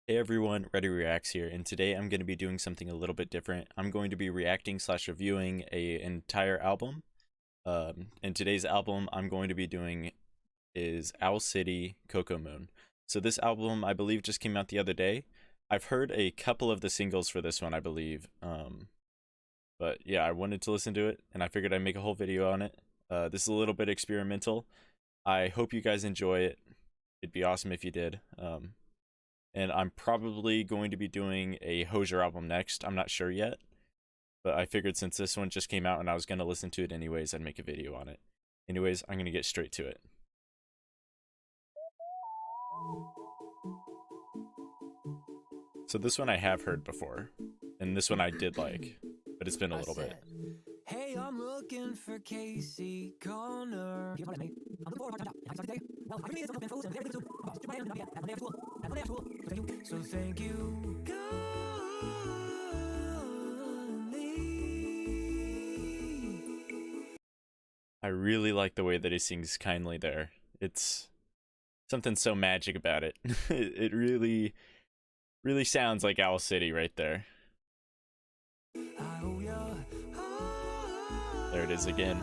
Hey everyone, Ratty Reacts here, and today I'm going to be doing something a little bit different. I'm going to be reacting slash reviewing a entire album. And today's album I'm going to be doing is Owl City, Coco Moon. So this album I believe just came out the other day. I've heard a couple of the singles for this one, I believe. But yeah, I wanted to listen to it, and I figured I'd make a whole video on it. This is a little bit experimental. I hope you guys enjoy it. It'd be awesome if you did. And I'm probably going to be doing a Hozier album next. I'm not sure yet, but I figured since this one just came out and I was going to listen to it anyways, I'd make a video on it. Anyways, I'm going to get straight to it. So this one I have heard before, and this one I did like, but it's been a little bit. Hey, I'm looking for Casey Connor. So thank you. I really like the way that he sings kindly there. It's something so magic about it. It really sounds like Owl City right there. There it is again.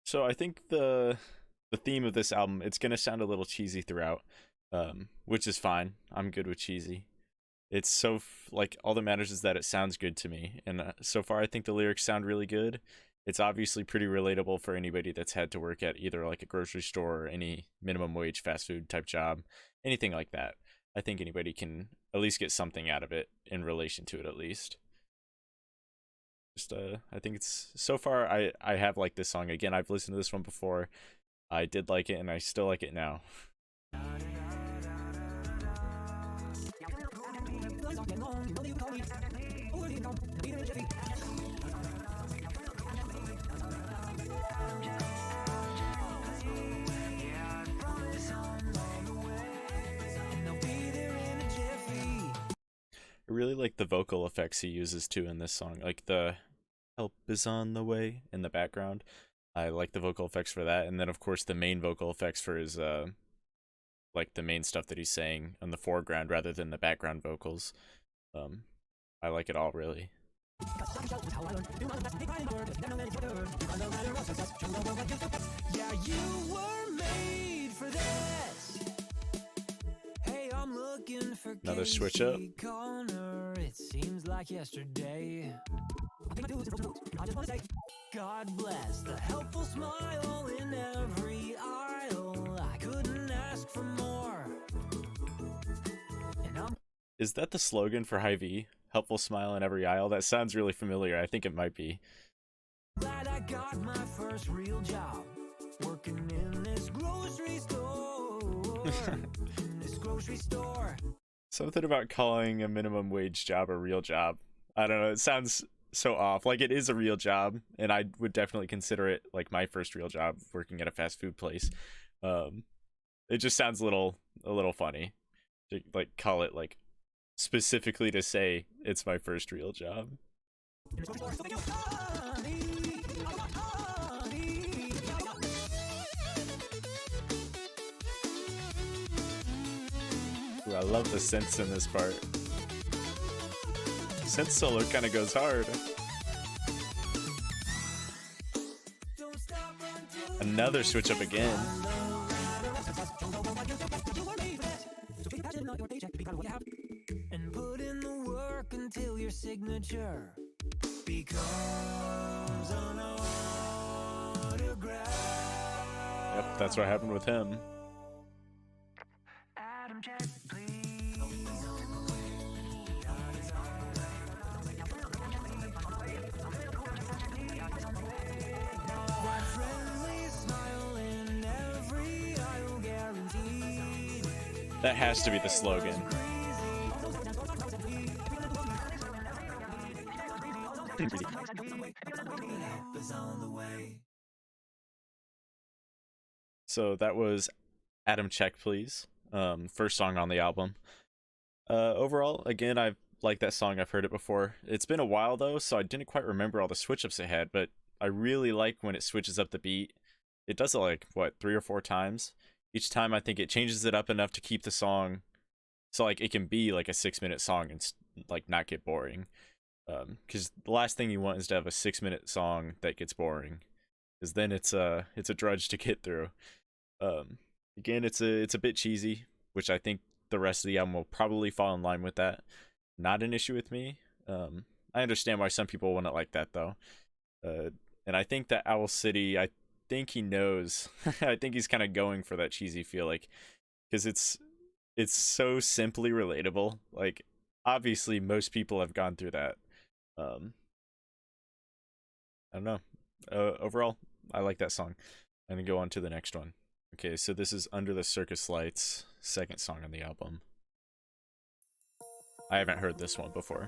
So I think the theme of this album, it's gonna sound a little cheesy throughout, which is fine. I'm good with cheesy. It's so like all that matters is that it sounds good to me, and so far I think the lyrics sound really good. It's obviously pretty relatable for anybody that's had to work at either like a grocery store or any minimum wage fast food type job, anything like that. I think anybody can at least get something out of it in relation to it at least. I think it's so far I have liked this song. Again, I've listened to this one before. I did like it and I still like it now. I really like the vocal effects he uses too in this song, like the help is on the way in the background. I like the vocal effects for that, and then of course the main vocal effects for his like the main stuff that he's saying in the foreground rather than the background vocals. I like it all really. Yeah, you were made for this. Hey, I'm looking for Another switch up. Connor. It seems like yesterday. I just want to say, God bless the helpful smile in every aisle. I couldn't ask for more. Is that the slogan for Hy-Vee? Helpful smile in every aisle? That sounds really familiar. I think it might be. Glad I got my first real job working in this grocery store. Something about calling a minimum wage job a real job. I don't know. It sounds so off. Like it is a real job, and I would definitely consider it like my first real job working at a fast food place. It just sounds a little funny to like call it like specifically to say it's my first real job. Ooh, I love the synths in this part. Synth solo kind of goes hard. Another switch up again. And put in the work until your signature becomes an autograph. Yep, that's what happened with him. Adam, check, please. That has to be the slogan. So that was Adam Check Please, first song on the album. Overall, again, I like that song. I've heard it before. It's been a while though, so I didn't quite remember all the switch ups it had, but I really like when it switches up the beat. It does it like what, 3 or 4 times. Each time I think it changes it up enough to keep the song so like it can be like a 6 minute song and like not get boring. Because the last thing you want is to have a 6 minute song that gets boring, because then it's a drudge to get through. Again, it's a bit cheesy, which I think the rest of the album will probably fall in line with that. Not an issue with me. I understand why some people wouldn't like that though. And I think that Owl City, I think he knows. I think he's kind of going for that cheesy feel, like, because it's so simply relatable. Like, obviously, most people have gone through that. I don't know. Overall, I like that song. I'm gonna go on to the next one. Okay, so this is Under the Circus Lights, second song on the album. I haven't heard this one before.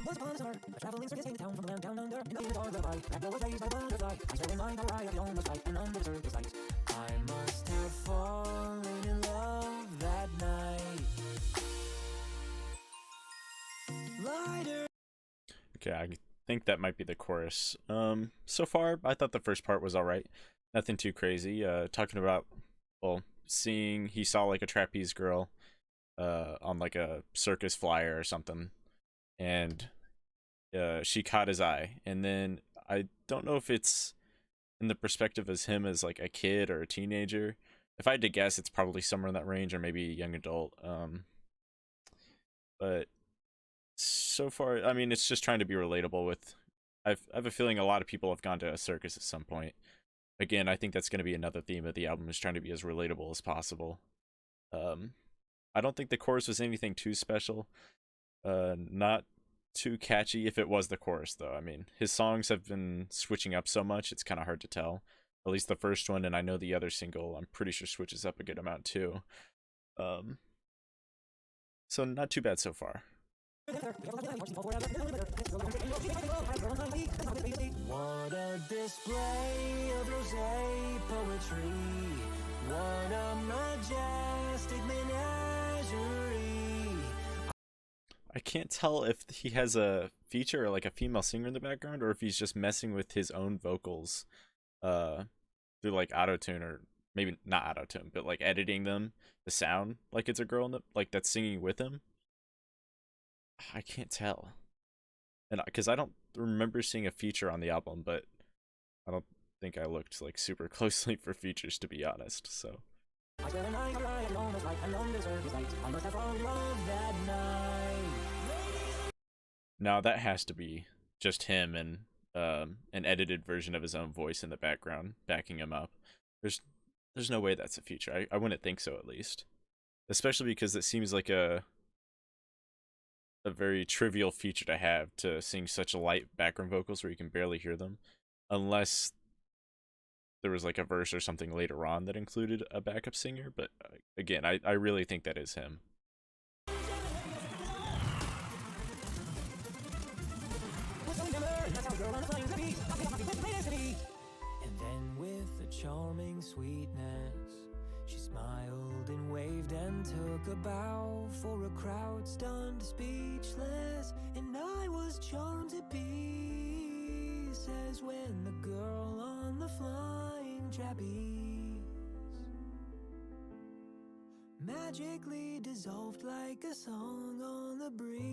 Once upon a summer, a traveling circus came to town from the land down under. In the dark of the light, that girl was raised by a butterfly. I stared in mind how I had almost right, and under the circus lights, I must have fallen in love that night. Lighter. Okay, I think that might be the chorus. So far, I thought the first part was alright. Nothing too crazy. Talking about, well, he saw like a trapeze girl, on like a circus flyer or something, and she caught his eye. And then I don't know if it's in the perspective as him as like a kid or a teenager. If I had to guess, it's probably somewhere in that range, or maybe a young adult. But so far, I mean, it's just trying to be relatable with. I have a feeling a lot of people have gone to a circus at some point. Again, I think that's going to be another theme of the album, is trying to be as relatable as possible. I don't think the chorus was anything too special. Not too catchy if it was the chorus, though. I mean, his songs have been switching up so much, it's kind of hard to tell. At least the first one, and I know the other single, I'm pretty sure switches up a good amount too. So not too bad so far. What a display of rosé poetry. What a majestic menagerie. I can't tell if he has a feature or like a female singer in the background, or if he's just messing with his own vocals through like autotune, or maybe not autotune, but like editing them to sound like it's a girl like that's singing with him. I can't tell. And because I don't remember seeing a feature on the album, but I don't think I looked like super closely for features, to be honest. So now that has to be just him and an edited version of his own voice in the background backing him up. There's no way that's a feature. I wouldn't think so, at least. Especially because it seems like a very trivial feature to have, to sing such light background vocals where you can barely hear them, unless there was like a verse or something later on that included a backup singer. But again, I really think that is him. And then with a charming sweetness, she smiled and waved and took a bow for a crowd stunned speechless. And I was charmed to pieces when the girl on the flying trapeze magically dissolved like a song on the breeze.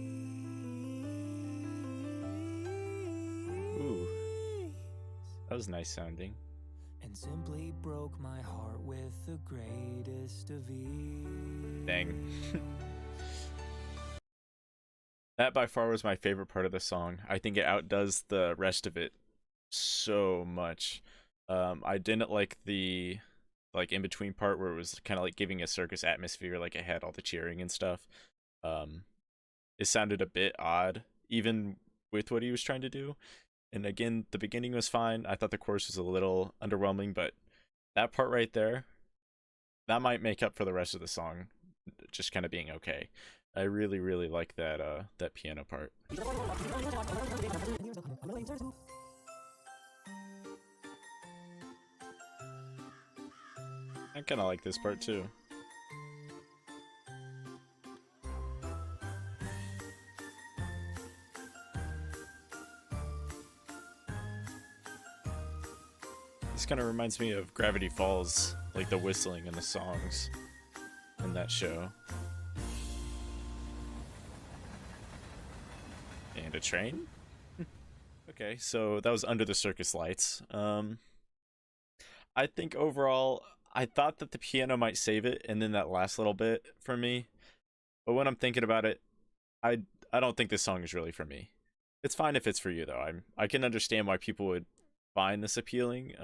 Ooh, that was nice sounding. And simply broke my heart with the greatest of ease. Dang. That by far was my favorite part of the song. I think it outdoes the rest of it so much. I didn't like the in between part where it was kind of like giving a circus atmosphere, like it had all the cheering and stuff. It sounded a bit odd, even with what he was trying to do. And again, the beginning was fine. I thought the chorus was a little underwhelming, but that part right there, that might make up for the rest of the song just kind of being okay. I really, really like that piano part. I kind of like this part too. This kind of reminds me of Gravity Falls, like the whistling and the songs in that show. And a train? Okay, so that was Under the Circus Lights. I think overall, I thought that the piano might save it, and then that last little bit for me. But when I'm thinking about it, I I don't think this song is really for me. It's fine if it's for you though. I can understand why people would find this appealing.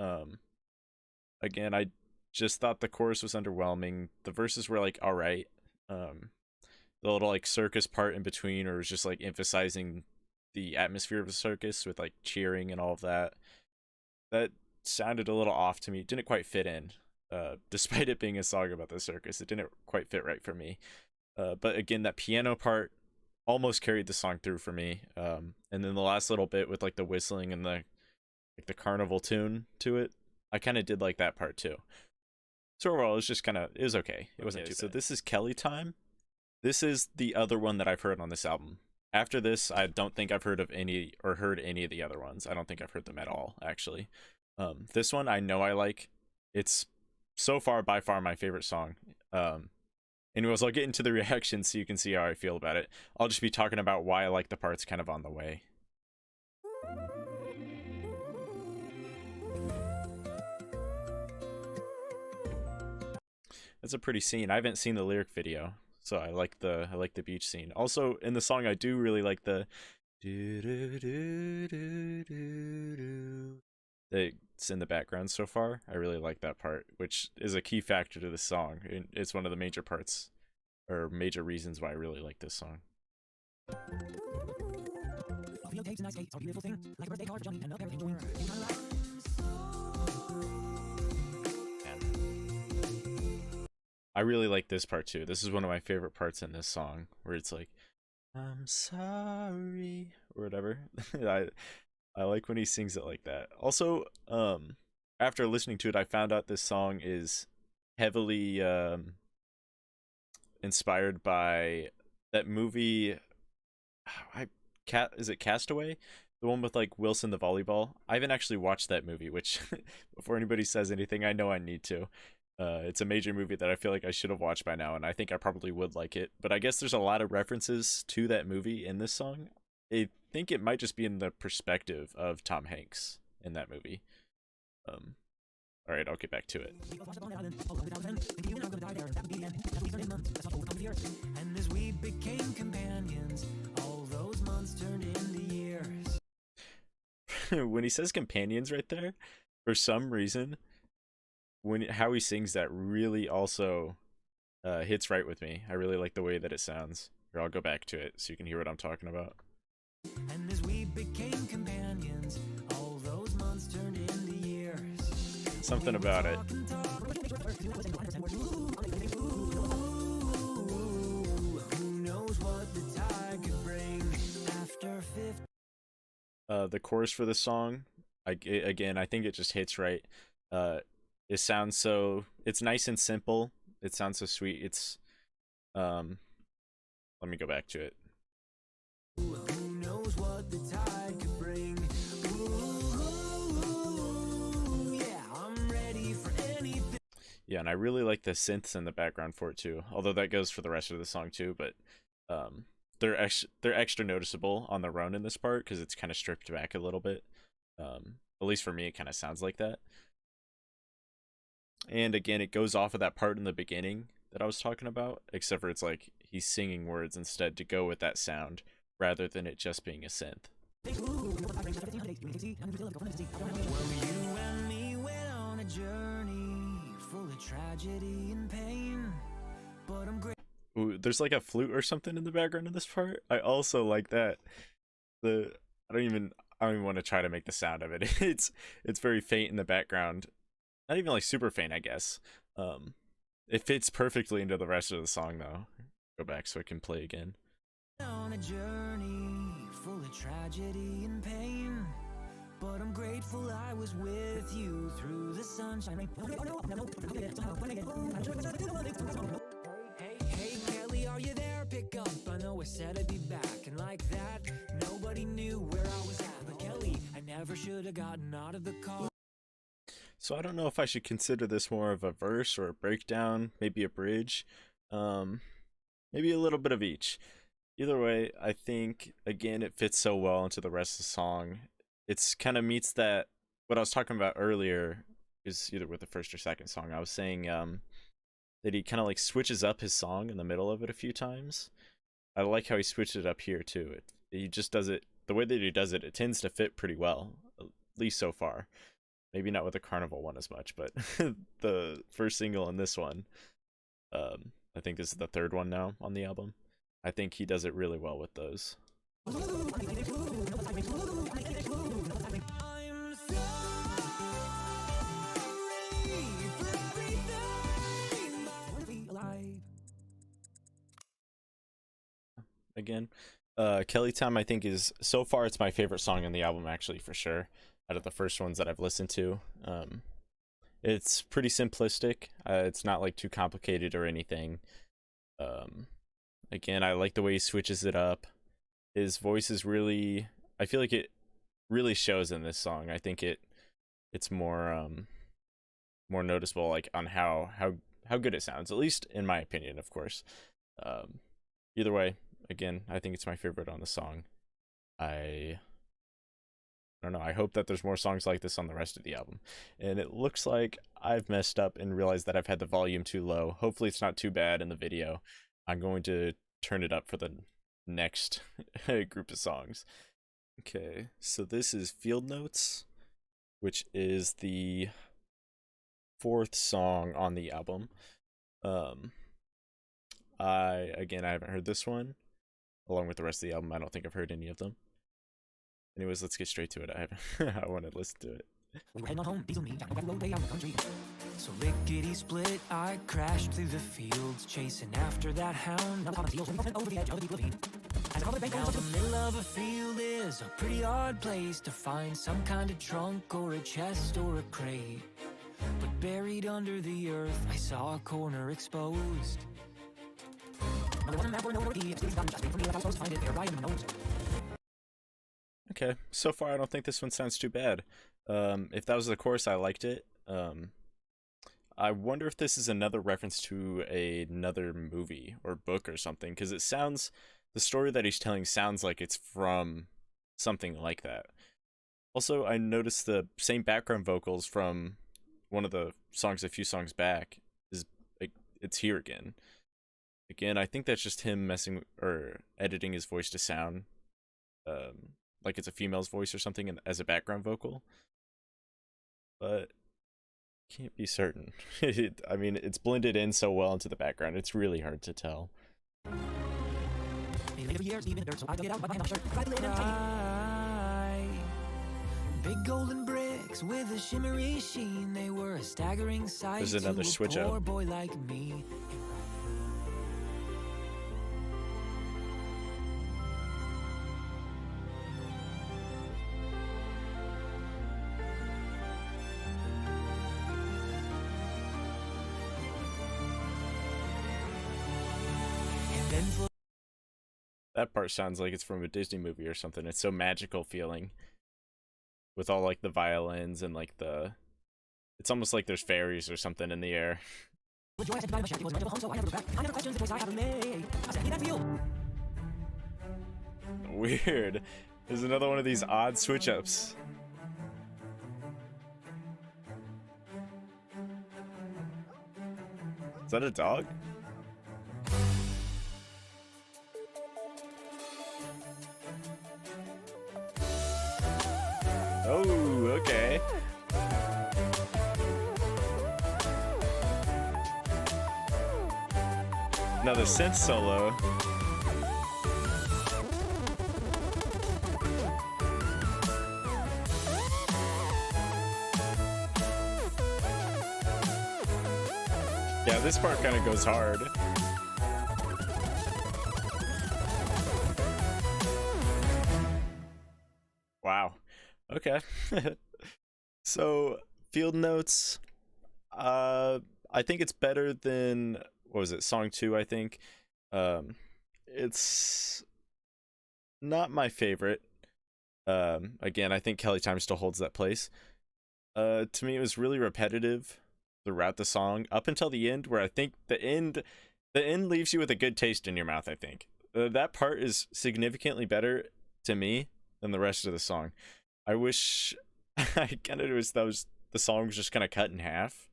Again, I just thought the chorus was underwhelming. The verses were like all right. The little like circus part in between, or was just like emphasizing the atmosphere of the circus with like cheering and all of that. That sounded a little off to me. It didn't quite fit in. Despite it being a song about the circus, it didn't quite fit right for me. But again, that piano part almost carried the song through for me. And then the last little bit with like the whistling and the carnival tune to it, I kind of did like that part too. So overall, it was just it was okay. It wasn't too bad. So this is Kelly Time. This is the other one that I've heard on this album. After this, I don't think I've heard of any or heard any of the other ones. I don't think I've heard them at all, actually. This one I know I like. It's so far by far my favorite song. Anyways, I'll get into the reaction so you can see how I feel about it. I'll just be talking about why I like the parts kind of on the way. That's a pretty scene. I haven't seen the lyric video, so I like the beach scene. Also, in the song, I do really like the that's in the background so far. I really like that part, which is a key factor to the song. It's one of the major parts or major reasons why I really like this song. I really like this part too. This is one of my favorite parts in this song, where it's like, I'm sorry, or whatever. I like when he sings it like that. Also, after listening to it, I found out this song is heavily inspired by that movie. Is it Castaway? The one with like Wilson the volleyball. I haven't actually watched that movie, which before anybody says anything, I know I need to. It's a major movie that I feel like I should have watched by now, and I think I probably would like it. But I guess there's a lot of references to that movie in this song. I think it might just be in the perspective of Tom Hanks in that movie. All right, I'll get back to it. And as we became companions, all those months turned into years. When he says companions right there, for some reason, how he sings that really also hits right with me. I really like the way that it sounds. Here, I'll go back to it so you can hear what I'm talking about. And as we became companions, all those months turned into years. Something about it. The chorus for the song, again, I think it just hits right. It sounds so, it's nice and simple. It sounds so sweet. It's let me go back to it. Who knows what the tide could bring? Ooh, yeah, I'm ready for anything. Yeah, and I really like the synths in the background for it too. Although that goes for the rest of the song too, but they're extra noticeable on the run in this part because it's kind of stripped back a little bit. At least for me, it kind of sounds like that. And again, it goes off of that part in the beginning that I was talking about, except for it's like he's singing words instead to go with that sound rather than it just being a synth. Well, you and me went on a journey full of tragedy and pain, but I'm great. Ooh, there's like a flute or something in the background of this part. I also like that. I don't even want to try to make the sound of it. It's very faint in the background. Not even like super faint, I guess. It fits perfectly into the rest of the song, though. Go back so I can play again. On a journey full of tragedy and pain, but I'm grateful I was with you through the sunshine. Hey Kelly, are you there? Pick up. I know I said I'd be back, and like that, nobody knew where I was at. But Kelly, I never should have gotten out of the car. So I don't know if I should consider this more of a verse or a breakdown, maybe a bridge, maybe a little bit of each. Either way, I think, again, it fits so well into the rest of the song. It's kind of meets that, what I was talking about earlier is either with the first or second song. I was saying that he kind of like switches up his song in the middle of it a few times. I like how he switched it up here too. He just does it, the way that he does it, it tends to fit pretty well, at least so far. Maybe not with the Carnival one as much, but the first single and this one, I think this is the third one now on the album. I think he does it really well with those. Again, Kelly Time, I think, is so far it's my favorite song on the album, actually, for sure, out of the first ones that I've listened to. It's pretty simplistic. It's not like too complicated or anything. Again, I like the way he switches it up. His voice is really, I feel like it really shows in this song. I think it's more more noticeable, like on how good it sounds, at least in my opinion, of course. Either way, again, I think it's my favorite on the song. I don't know. I hope that there's more songs like this on the rest of the album. And it looks like I've messed up and realized that I've had the volume too low. Hopefully it's not too bad in the video. I'm going to turn it up for the next group of songs. Okay, so this is Field Notes, which is the fourth song on the album. I haven't heard this one. Along with the rest of the album, I don't think I've heard any of them. Anyways, let's get straight to it. I want to listen to it. We were heading on home, diesel me down the road way out in the country. So lickety split, I crashed through the fields, chasing after that hound. Now the heels when we over the edge of the deep ravine. As I the bank now the middle of a field is a pretty odd place to find some kind of trunk or a chest or a crate. But buried under the earth, I saw a corner exposed. Now there wasn't a map or no key, it's done just wait for me if I was supposed to find it there right in the nose. Okay, so far I don't think this one sounds too bad. If that was the chorus, I liked it. I wonder if this is another reference to another movie or book or something, because it sounds, the story that he's telling sounds like it's from something like that. Also, I noticed the same background vocals from one of the songs a few songs back is like, it's here again. Again, I think that's just him messing or editing his voice to sound like it's a female's voice or something as a background vocal, but can't be certain. I mean, it's blended in so well into the background, it's really hard to tell. Big golden bricks with a shimmery sheen, they were a staggering sight. There's another to switch a poor up. boy like me. That part sounds like it's from a Disney movie or something. It's so magical feeling with all like the violins and like it's almost like there's fairies or something in the air. Weird. There's another one of these odd switch ups. Is that a dog? Oh, okay. Another synth solo. Yeah, this part kind of goes hard. Wow. Okay. So, field notes. I think it's better than, what was it, song 2, I think. It's not my favorite. Again, I think Kelly Time still holds that place. To me, it was really repetitive throughout the song up until the end, where I think the end leaves you with a good taste in your mouth. I think that part is significantly better to me than the rest of the song. I wish I kind of was the song was just kind of cut in half,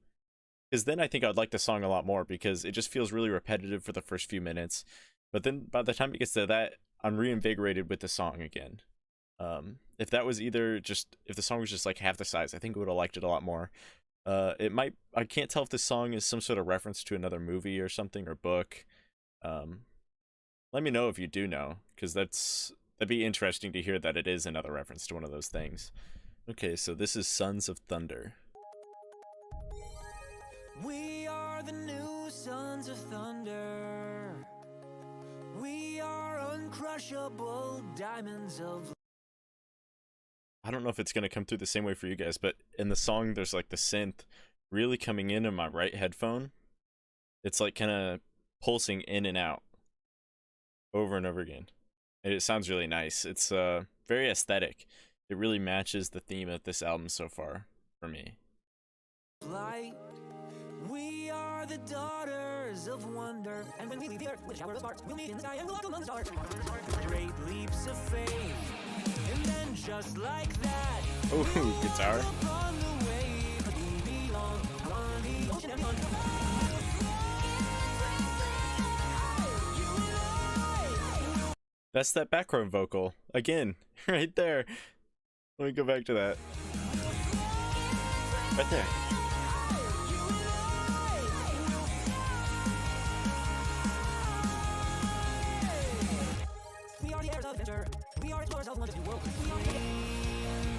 because then I think I'd like the song a lot more, because it just feels really repetitive for the first few minutes, but then by the time it gets to that, I'm reinvigorated with the song again. If that was either just, if the song was just like half the size, I think I would have liked it a lot more. I can't tell if this song is some sort of reference to another movie or something, or book. Let me know if you do know, because that'd be interesting to hear that it is another reference to one of those things. Okay, so this is Sons of Thunder. We are the new Sons of Thunder. We are uncrushable diamonds of... I don't know if it's going to come through the same way for you guys, but in the song, there's like the synth really coming in my right headphone. It's like kind of pulsing in and out over and over again. And it sounds really nice. It's very aesthetic. It really matches the theme of this album so far for me. Light. We are the daughters of wonder, and when we leave the earth with a shower of sparks, we'll meet in the sky and we'll walk among the stars. Great leaps of faith, and then just like that, ooh, guitar. on the wave, we belong on the ocean and beyond. That's that background vocal again, right there. Let me go back to that. Right there. We are the heirs of adventure. We are explorers of wonderful world. We are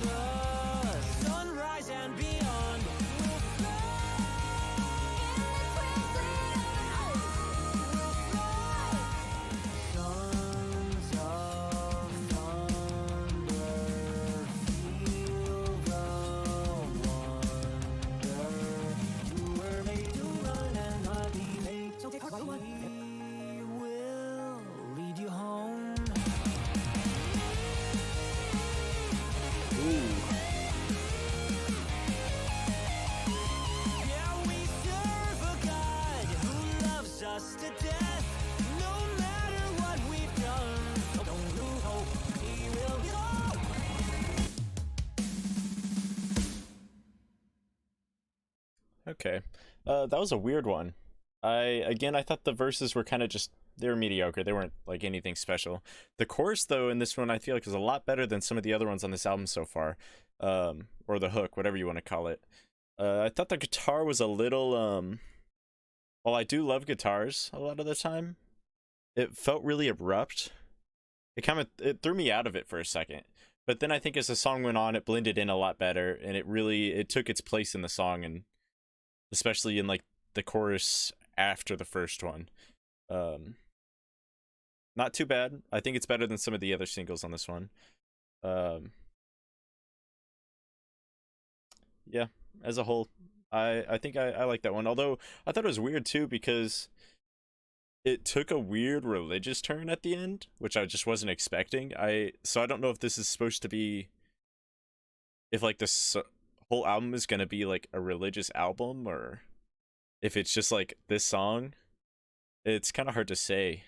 the sunrise and beyond. Sons of thunder, feel the wonder. You were made to run and not be late. So take heart while you want. We will lead you home. Yeah, we serve a God who loves us to death, no matter what we've done. So don't lose hope, He will get all. Okay. That was a weird one. I thought the verses were kind of just, they were mediocre. They weren't like anything special. The chorus though in this one I feel like is a lot better than some of the other ones on this album so far. Or the hook, whatever you want to call it. I thought the guitar was a little while I do love guitars a lot of the time, it felt really abrupt. It threw me out of it for a second. But then I think as the song went on, it blended in a lot better, and it took its place in the song, and especially in like the chorus after the first one. Not too bad. I think it's better than some of the other singles on this one. Yeah, as a whole, I think I like that one. Although I thought it was weird too, because it took a weird religious turn at the end, which I just wasn't expecting. So I don't know if this is supposed to be, if like this whole album is gonna be like a religious album, or if it's just like this song. It's kind of hard to say.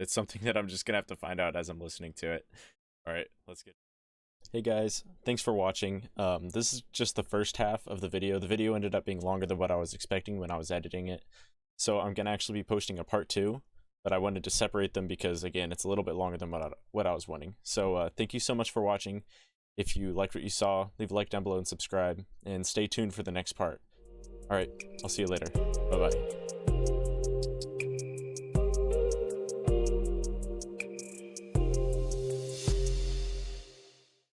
It's something that I'm just gonna have to find out as I'm listening to it. All right, let's get. Hey guys, thanks for watching. This is just the first half of the video. The video ended up being longer than what I was expecting when I was editing it. So I'm gonna actually be posting a part 2, but I wanted to separate them because again, it's a little bit longer than what I was wanting. So thank you so much for watching. If you liked what you saw, leave a like down below and subscribe, and stay tuned for the next part. All right, I'll see you later. Bye-bye.